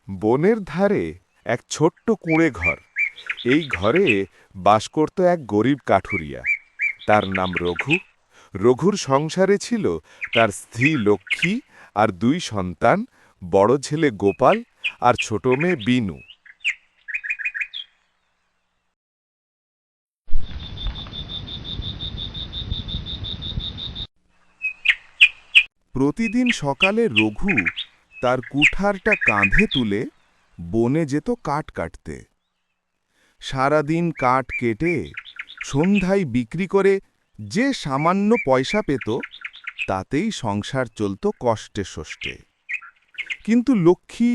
বনের ধারে এক ছোট্ট কুঁড়ে ঘর। এই ঘরে বাস করত এক গরিব কাঠুরিয়া। তার নাম রঘু। রঘুর সংসারে ছিল তার স্ত্রী লক্ষ্মী আর দুই সন্তান, বড় ছেলে গোপাল আর ছোট মেয়ে বিনু। প্রতিদিন সকালে রঘু তার কুঠারটা কাঁধে তুলে বনে যেত কাঠ কাটতে। সারাদিন কাঠ কেটে সন্ধ্যায় বিক্রি করে যে সামান্য পয়সা পেত, তাতেই সংসার চলত কষ্টে সষ্টে। কিন্তু লক্ষ্মী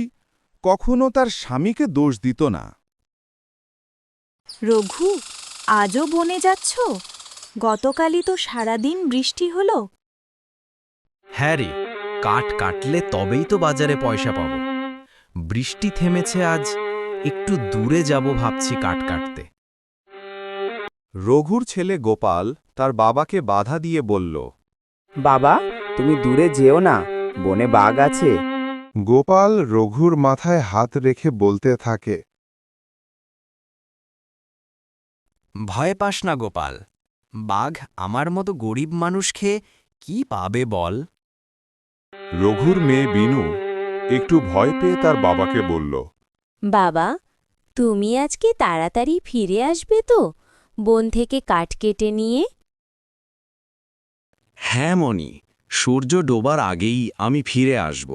কখনো তার স্বামীকে দোষ দিত না। রঘু, আজও বনে যাচ্ছ? গতকালই তো সারাদিন বৃষ্টি হলো। হ্যাঁ রে, কাঠ কাটলে তবেই তো বাজারে পয়সা পাবো। বৃষ্টি থেমেছে আজ, একটু দূরে যাব ভাবছি কাঠ কাটতে। রঘুর ছেলে গোপাল তার বাবাকে বাধা দিয়ে বলল, বাবা, তুমি দূরে যেও না, বনে বাঘ আছে। গোপাল রঘুর মাথায় হাত রেখে বলতে থাকে, ভয় পাস না গোপাল, বাঘ আমার মতো গরিব মানুষ খেয়ে কি পাবে বল? রঘুর মেয়ে বিনু একটু ভয় পেয়ে তার বাবাকে বলল, বাবা, তুমি আজকে তাড়াতাড়ি ফিরে আসবে তো, বন থেকে কাঠ কেটে নিয়ে? হ্যাঁ মণি, সূর্য ডোবার আগেই আমি ফিরে আসব।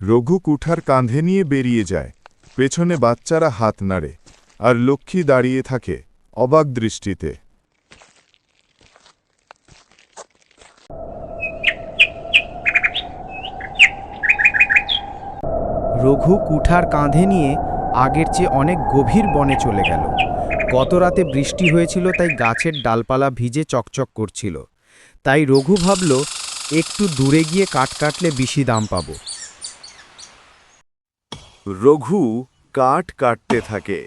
রঘু কুঠার কাঁধে নিয়ে বেরিয়ে যায়। পেছনে বাচ্চারা হাত নাড়ে, আর লক্ষ্মী দাঁড়িয়ে থাকে অবাক দৃষ্টিতে। রঘু কুঠার কাঁধে নিয়ে আগের চেয়ে অনেক গভীর বনে চলে গেল। গত রাতে বৃষ্টি হয়েছিল, তাই গাছের ডালপালা ভিজে চকচক করছিল। তাই রঘু ভাবল, একটু দূরে গিয়ে কাঠ কাটলে বেশি দাম পাব। রঘু কাঠ কাটতে থাকে।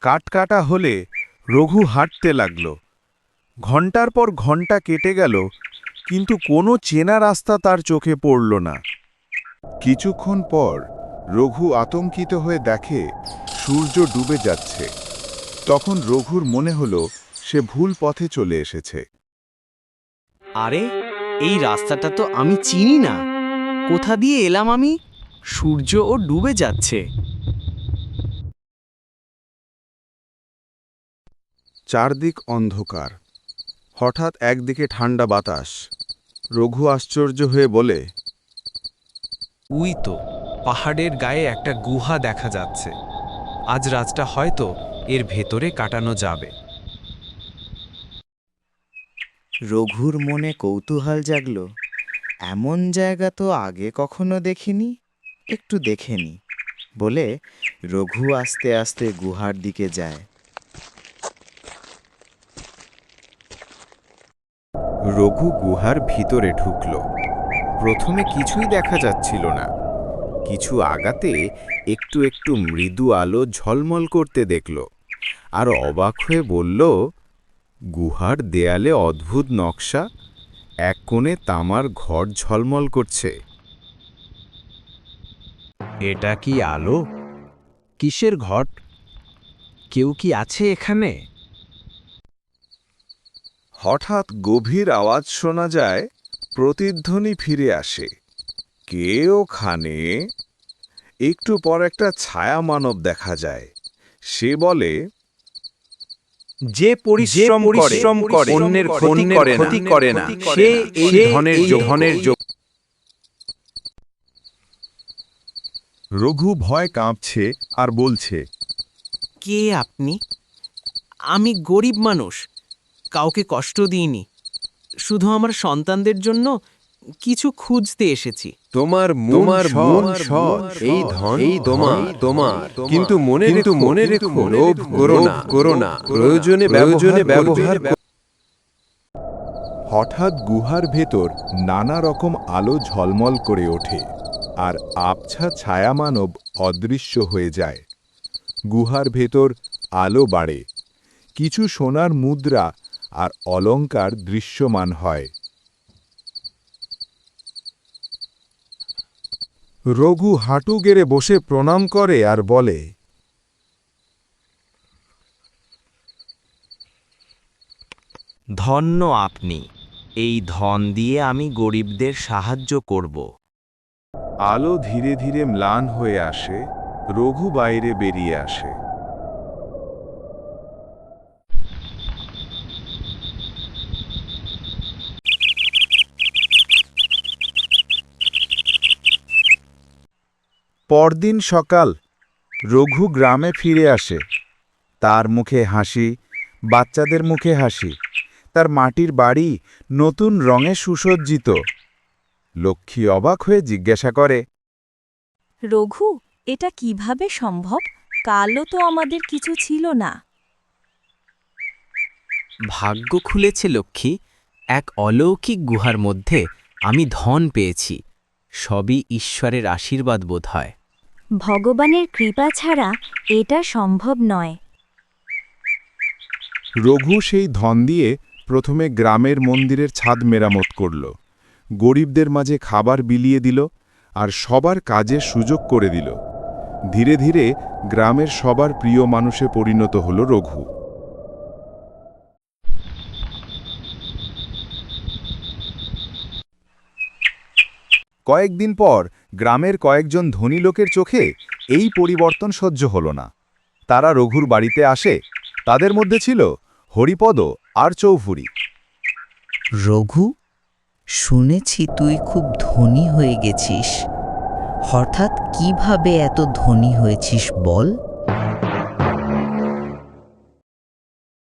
কাঠ কাটা হলে রঘু হাঁটতে লাগল। ঘন্টার পর ঘন্টা কেটে গেল, কিন্তু কোনো চেনা রাস্তা তার চোখে পড়ল না। কিছুক্ষণ পর রঘু আতঙ্কিত হয়ে দেখে সূর্য ডুবে যাচ্ছে। তখন রঘুর মনে হলো সে ভুল পথে চলে এসেছে। আরে, এই রাস্তাটা তো আমি চিনি না। কোথা দিয়ে এলাম আমি? সূর্য ও ডুবে যাচ্ছে। চারদিক অন্ধকার। হঠাৎ একদিকে ঠান্ডা বাতাস। রঘু আশ্চর্য হয়ে বলে, উই তো, পাহাড়ের গায়ে একটা গুহা দেখা যাচ্ছে। আজ রাতটা হয়তো এর ভেতরে কাটানো যাবে। রঘুর মনে কৌতূহল জাগল। এমন জায়গা তো আগে কখনো দেখিনি, একটু দেখে নি বলে রঘু আস্তে আস্তে গুহার দিকে যায়। রঘু গুহার ভিতরে ঢুকল। প্রথমে কিছুই দেখা যাচ্ছিল না। কিছু আগাতে একটু একটু মৃদু আলো ঝলমল করতে দেখল, আর অবাক হয়ে বলল, গুহার দেয়ালে অদ্ভুত নকশা, এক কোণে তামার ঘর ঝলমল করছে। এটা কি আলো? কিসের ঘট? কেউ কি আছে এখানে? হঠাৎ গভীর আওয়াজ শোনা যায়, প্রতিধ্বনি ফিরে আসে। কে ওখানে? একটু পর একটা ছায়া মানব দেখা যায়। সে বলে, যে পরিশ্রম করে অন্যের ক্ষতি করে না, সে এই ধনের যোগ্য। রঘু ভয় কাঁপছে আর বলছে, কে আপনি? আমি গরিব মানুষ, কাউকে কষ্ট দিইনি। শুধু আমার সন্তানদের জন্য কিছু খুঁজতে এসেছি। তোমার মন সৎ, এই ধন তোমার, কিন্তু মনে রেখো লোভ করো না, প্রয়োজনে ব্যবহার। হঠাৎ গুহার ভেতর নানা রকম আলো ঝলমল করে ওঠে, আর আবছা ছায়া মানব অদৃশ্য হয়ে যায়। গুহার ভেতর আলো বাড়ে, কিছু সোনার মুদ্রা আর অলংকার দৃশ্যমান হয়। রঘু হাঁটু গেড়ে বসে প্রণাম করে আর বলে, ধন্য আপনি, এই ধন দিয়ে আমি গরিবদের সাহায্য করব। আলো ধীরে ধীরে ম্লান হয়ে আসে, রঘু বাইরে বেরিয়ে আসে। পরদিন সকাল, রঘু গ্রামে ফিরে আসে। তার মুখে হাসি, বাচ্চাদের মুখে হাসি। তার মাটির বাড়ি নতুন রঙে সুসজ্জিত। লক্ষ্মী অবাক হয়ে জিজ্ঞাসা করে, রঘু, এটা কিভাবে সম্ভব? কালও তো আমাদের কিছু ছিল না। ভাগ্য খুলেছে লক্ষ্মী, এক অলৌকিক গুহার মধ্যে আমি ধন পেয়েছি। সবই ঈশ্বরের আশীর্বাদ বোধ হয়। ভগবানের কৃপা ছাড়া এটা সম্ভব নয়। রঘু সেই ধন দিয়ে প্রথমে গ্রামের মন্দিরের ছাদ মেরামত করল, গরিবদের মাঝে খাবার বিলিয়ে দিল আর সবার কাজের সুযোগ করে দিল। ধীরে ধীরে গ্রামের সবার প্রিয় মানুষে পরিণত হল রঘু। কয়েকদিন পর গ্রামের কয়েকজন ধনী লোকের চোখে এই পরিবর্তন সহ্য হল না। তারা রঘুর বাড়িতে আসে। তাদের মধ্যে ছিল হরিপদ আর চৌফুরি। রঘু, শুনেছি তুই খুব ধনী হয়ে গেছিস। হঠাৎ কিভাবে এত ধনী হয়েছিস বল?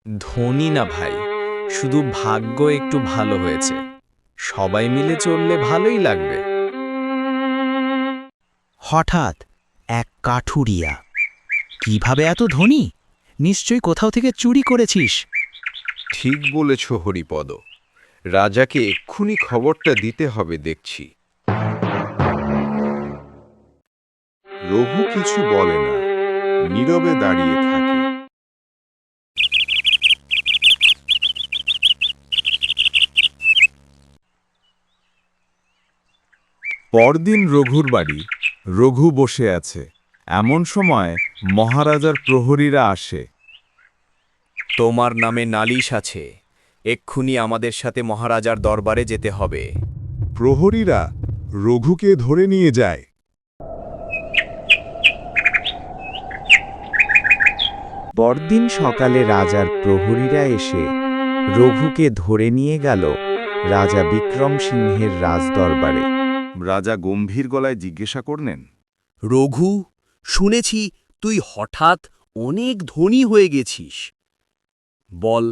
ধনী না ভাই, শুধু ভাগ্য একটু ভালো হয়েছে। সবাই মিলে চললে ভালোই লাগবে। হঠাৎ এক কাঠুরিয়া। কিভাবে এত ধনী? নিশ্চয়ই কোথাও থেকে চুরি করেছিস। ঠিক বলেছ হরিপদ, রাজাকে এক্ষুনি খবরটা দিতে হবে দেখছি। রঘু কিছু বলে না, নীরবে দাঁড়িয়ে থাকে। পরদিন রঘুর বাড়ি। রঘু বসে আছে। এমন সময় মহারাজার প্রহরীরা আসে। তোমার নামে নালিশ আছে, এক্ষুনি আমাদের সাথে মহারাজার দরবারে যেতে হবে। প্রহরীরা রঘুকে ধরে নিয়ে যায়। পরদিন সকালে রাজার প্রহরীরা এসে রঘুকে ধরে নিয়ে গেল রাজা বিক্রম সিংহের রাজদরবারে। রাজা গম্ভীর গলায় জিজ্ঞাসা করলেন, রঘু, শুনেছি তুই হঠাৎ অনেক ধনী হয়ে গেছিস। বল,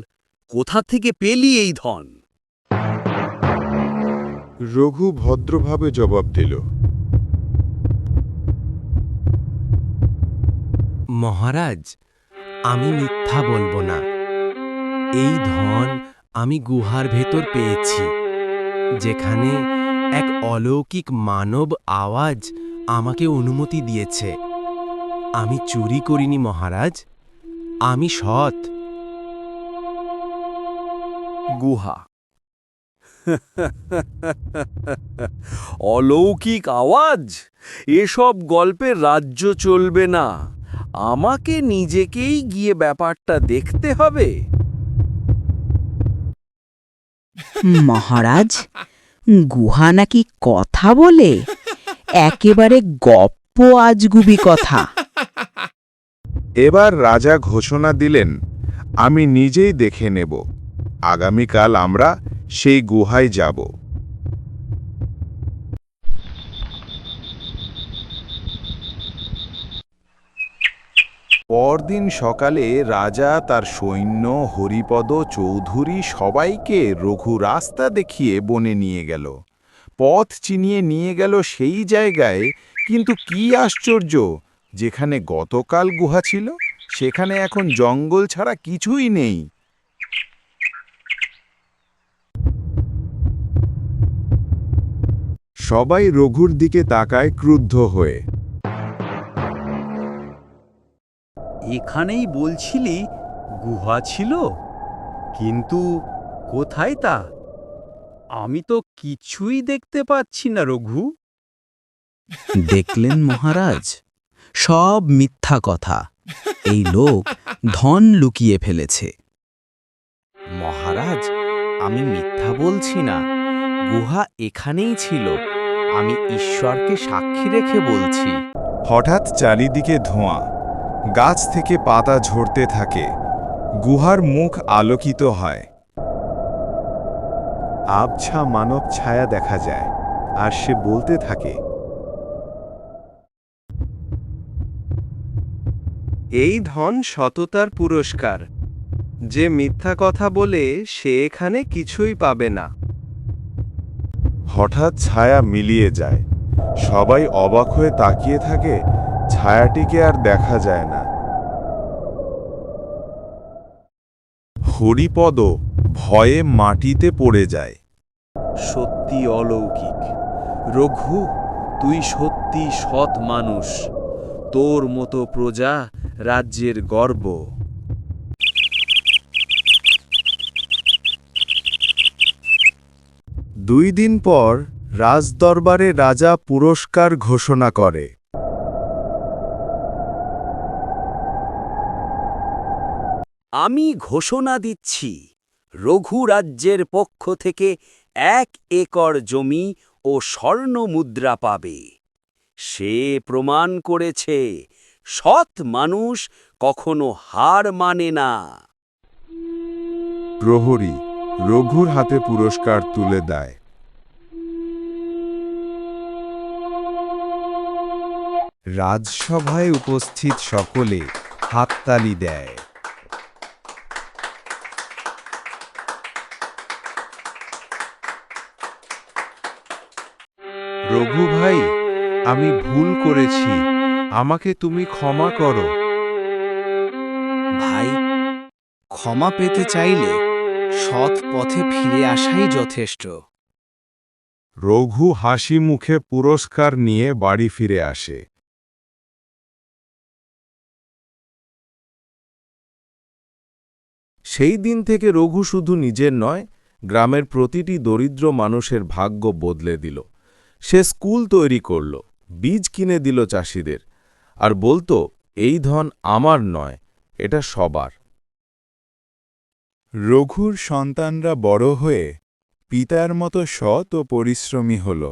কোথা থেকে পেলি এই ধন? রঘু ভদ্রভাবে জবাব দিল, মহারাজ, আমি মিথ্যা বলবো না। এই ধন আমি গুহার ভেতর পেয়েছি, যেখানে এক অলৌকিক মানব আওয়াজ আমাকে অনুমতি দিয়েছে। আমি চুরি করিনি মহারাজ, আমি সৎ। গুহা। অলৌকিক আওয়াজ? এসব গল্পে রাজ্য চলবে না। আমাকে নিজেকেই গিয়ে ব্যাপারটা দেখতে হবে। মহারাজ, গুহা নাকি কথা বলে? একেবারে গপ্প আজগুবি কথা। এবার রাজা ঘোষণা দিলেন, আমি নিজেই দেখে নেব। আগামীকাল আমরা সেই গুহায় যাব। পরদিন সকালে রাজা তার সৈন্য, হরিপদ, চৌধুরী সবাইকে রঘু রাস্তা দেখিয়ে বনে নিয়ে গেল। পথ চিনিয়ে নিয়ে গেল সেই জায়গায়, কিন্তু কি আশ্চর্য, যেখানে গতকাল গুহা ছিল সেখানে এখন জঙ্গল ছাড়া কিছুই নেই। সবাই রঘুর দিকে তাকায় ক্রুদ্ধ হয়ে। এখানেই বলছিলি গুহা ছিল, কিন্তু কোথায় তা? আমি তো কিছুই দেখতে পাচ্ছি না রঘু। দেখলেন মহারাজ, সব মিথ্যা কথা। এই লোক ধন লুকিয়ে ফেলেছে। মহারাজ, আমি মিথ্যা বলছি না। গুহা এখানেই ছিল। আমি ঈশ্বরকে সাক্ষী রেখে বলছি। হঠাৎ চারিদিকে ধোঁয়া, গাছ থেকে পাতা ঝরতে থাকে, গুহার মুখ আলোকিত হয়। আবছা মানব ছায়া দেখা যায়, আর সে বলতে থাকে, এই ধন সততার পুরস্কার। যে মিথ্যা কথা বলে সে এখানে কিছুই পাবে না। হঠাৎ ছায়া মিলিয়ে যায়, সবাই অবাক হয়ে তাকিয়ে থাকে, ছায়াটিকে আর দেখা যায় না। হরিপদ ভয়ে মাটিতে পড়ে যায়। সত্যি অলৌকিক। রঘু, তুই সত্যি সৎ মানুষ। তোর মতো প্রজা রাজ্যের গর্ব। 2 দিন পর রাজদরবারে রাজা পুরস্কার ঘোষণা করে। আমি ঘোষণা দিচ্ছি, রঘু রাজ্যের পক্ষ থেকে 1 একর জমি ও স্বর্ণ মুদ্রা পাবে। সে প্রমাণ করেছে সৎ মানুষ কখনো হার মানে না। প্রহরী রঘুর হাতে পুরস্কার তুলে দেয়। রাজসভায় উপস্থিত সকলে হাততালি দেয়। রঘু ভাই, আমি ভুল করেছি, আমাকে তুমি ক্ষমা করো। ভাই, ক্ষমা পেতে চাইলে সৎ পথে ফিরে আসাই যথেষ্ট। রঘু হাসি মুখে পুরস্কার নিয়ে বাড়ি ফিরে আসে। সেই দিন থেকে রঘু শুধু নিজের নয়, গ্রামের প্রতিটি দরিদ্র মানুষের ভাগ্য বদলে দিল। সে স্কুল তৈরি করল, বীজ কিনে দিল চাষিদের, আর বলতো, এই ধন আমার নয়, এটা সবার। রঘুর সন্তানরা বড় হয়ে পিতার মতো সৎ ও পরিশ্রমী হল।